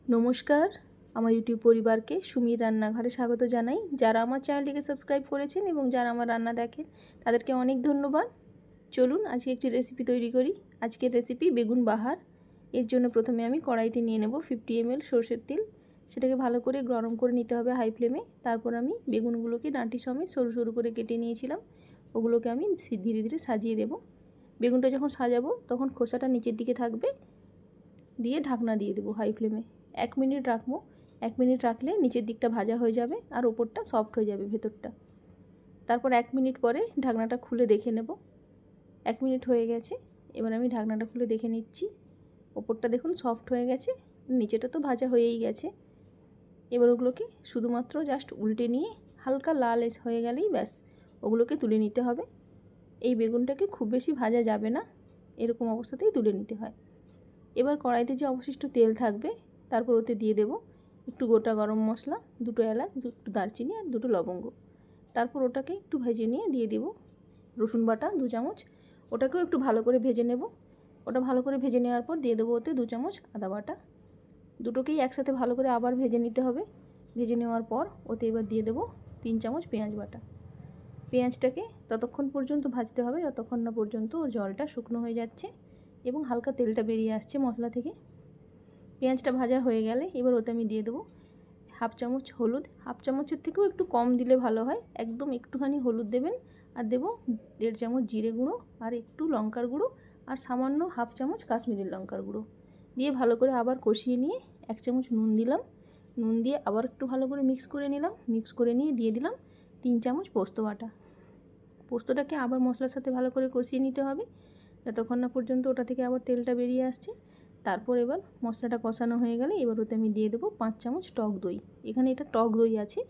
নমস্কার, আমার ইউটিউব পরিবারকে সুমির রান্নাঘরে স্বাগত জানাই। যারা আমার চ্যানেলটিকে সাবস্ক্রাইব করেছেন এবং যারা আমার রান্না দেখেন তাদেরকে অনেক ধন্যবাদ। চলুন আজকে একটি রেসিপি তৈরি করি। আজকের রেসিপি বেগুন বাহার। এর জন্য প্রথমে আমি কড়াইতে নিয়ে নেব 50 ml সরষের তেল। সেটাকে ভালো করে গরম করে নিতে হবে হাই ফ্লেমে। তারপর আমি বেগুনগুলোকে ডাঁটি সমেত সরু সরু করে কেটে নিয়েছিলাম, ওগুলোকে আমি ধীরে ধীরে সাজিয়ে দেব। বেগুনটা যখন সাজাবো তখন খোসাটা নিচের দিকে থাকবে, দিয়ে ঢাকনা দিয়ে দেবো হাই ফ্লেমে। 1 মিনিট রাখবো। 1 মিনিট রাখলে নিচের দিকটা ভাজা হয়ে যাবে আর ওপরটা সফট হয়ে যাবে ভেতরটা। তারপর 1 মিনিট পরে ঢাকনাটা খুলে দেখে নেব। 1 মিনিট হয়ে গেছে। এবার আমি ঢাকনাটা খুলে দেখে নিচ্ছি। ওপরটা দেখুন সফট হয়ে গেছে, নিচেটা তো ভাজা হয়েই গেছে। এবার ওগুলোকে শুধুমাত্র জাস্ট উল্টে নিয়ে হালকা লাল হয়ে গেলেই ব্যাস ওগুলোকে তুলে নিতে হবে। এই বেগুনটাকে খুব বেশি ভাজা যাবে না, এরকম অবস্থাতেই তুলে নিতে হয়। এবার কড়াইতে যে অবশিষ্ট তেল থাকবে তারপর ওতে দিয়ে দেব একটু গোটা গরম মশলা, 2টো এলাচ, 2টো দারচিনি আর 2টো লবঙ্গ। তারপর ওটাকে একটু ভেজে নিয়ে দিয়ে দেব রসুন বাটা 2 চামচ। ওটাকেও একটু ভালো করে ভেজে নেব। ওটা ভালো করে ভেজে নেওয়ার পর দিয়ে দেবো ওতে 2 চামচ আদা বাটা। দুটোকেই একসাথে ভালো করে আবার ভেজে নিতে হবে। ভেজে নেওয়ার পর ওতে এবার দিয়ে দেবো 3 চামচ পেঁয়াজ বাটা। পেঁয়াজটাকে ততক্ষণ পর্যন্ত ভাজতে হবে যতক্ষণ না পর্যন্ত ওর জলটা শুকনো হয়ে যাচ্ছে এবং হালকা তেলটা বেরিয়ে আসছে মশলা থেকে। পেঁয়াজটা ভাজা হয়ে গেলে এবার ওতে আমি দিয়ে দেবো 1/2 চামচ হলুদ। 1/2 চামচের থেকেও একটু কম দিলে ভালো হয়, একদম একটুখানি হলুদ দেবেন। আর দেবো 1.5 চামচ জিরে গুঁড়ো আর একটু লঙ্কার গুঁড়ো আর সামান্য 1/2 চামচ কাশ্মীরি লঙ্কার গুঁড়ো দিয়ে ভালো করে আবার কষিয়ে নিয়ে 1 চামচ নুন দিলাম। নুন দিয়ে আবার একটু ভালো করে মিক্স করে নিলাম। মিক্স করে নিয়ে দিয়ে দিলাম 3 চামচ পোস্ত বাটা। পোস্তটাকে আবার মশলার সাথে ভালো করে কষিয়ে নিতে হবে যতক্ষণ না পর্যন্ত ওটা থেকে আবার তেলটা বেরিয়ে আসছে। তারপর এবার মশলাটা কষানো হয়ে গেলে এবার ওতে আমি দিয়ে দেবো 5 চামচ টক দই। এখানে এটা টক দই আছে।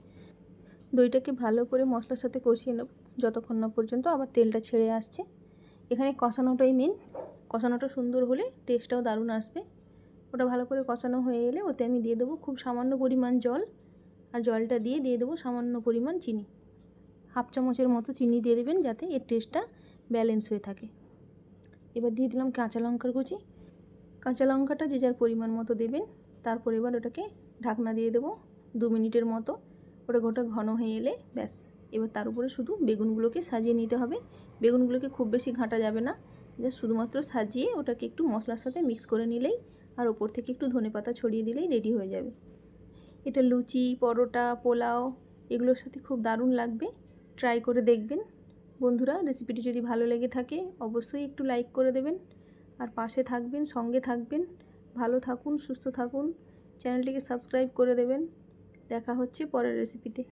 দইটাকে ভালো করে মশলার সাথে কষিয়ে নেব যতক্ষণ না পর্যন্ত আবার তেলটা ছেড়ে আসছে। এখানে কষানোটাই মেন। কষানোটা সুন্দর হলে টেস্টটাও দারুণ আসবে। ওটা ভালো করে কষানো হয়ে এলে ওতে আমি দিয়ে দেবো খুব সামান্য পরিমাণ জল। আর জলটা দিয়ে দেবো সামান্য পরিমাণ চিনি। 1/2 চামচের মতো চিনি দিয়ে দেবেন যাতে এর টেস্টটা ব্যালেন্স হয়ে থাকে। এবার দিয়ে দিলাম কাঁচা লঙ্কার কুচি। কাঁচা লঙ্কাটা যে যার পরিমাণ মতো দেবেন। তারপর এবার ওটাকে ঢাকনা দিয়ে দেবো 2 মিনিটের মতো। ওটা গোটা ঘন হয়ে এলে ব্যাস এবার তার উপরে শুধু বেগুনগুলোকে সাজিয়ে নিতে হবে। বেগুনগুলোকে খুব বেশি ঘাঁটা যাবে না, জাস্ট শুধুমাত্র সাজিয়ে ওটাকে একটু মশলার সাথে মিক্স করে নিলেই আর ওপর থেকে একটু ধনেপাতা ছড়িয়ে দিলেই রেডি হয়ে যাবে। এটা লুচি, পরোটা, পোলাও এগুলোর সাথে খুব দারুণ লাগবে। ট্রাই করে দেখবেন বন্ধুরা। রেসিপিটি যদি ভালো লেগে থাকে অবশ্যই একটু লাইক করে দেবেন আর পাশে থাকবেন, সঙ্গে থাকবেন। ভালো থাকুন, সুস্থ থাকুন, চ্যানেলটিকে সাবস্ক্রাইব করে দেবেন। দেখা হচ্ছে পরের রেসিপিতে।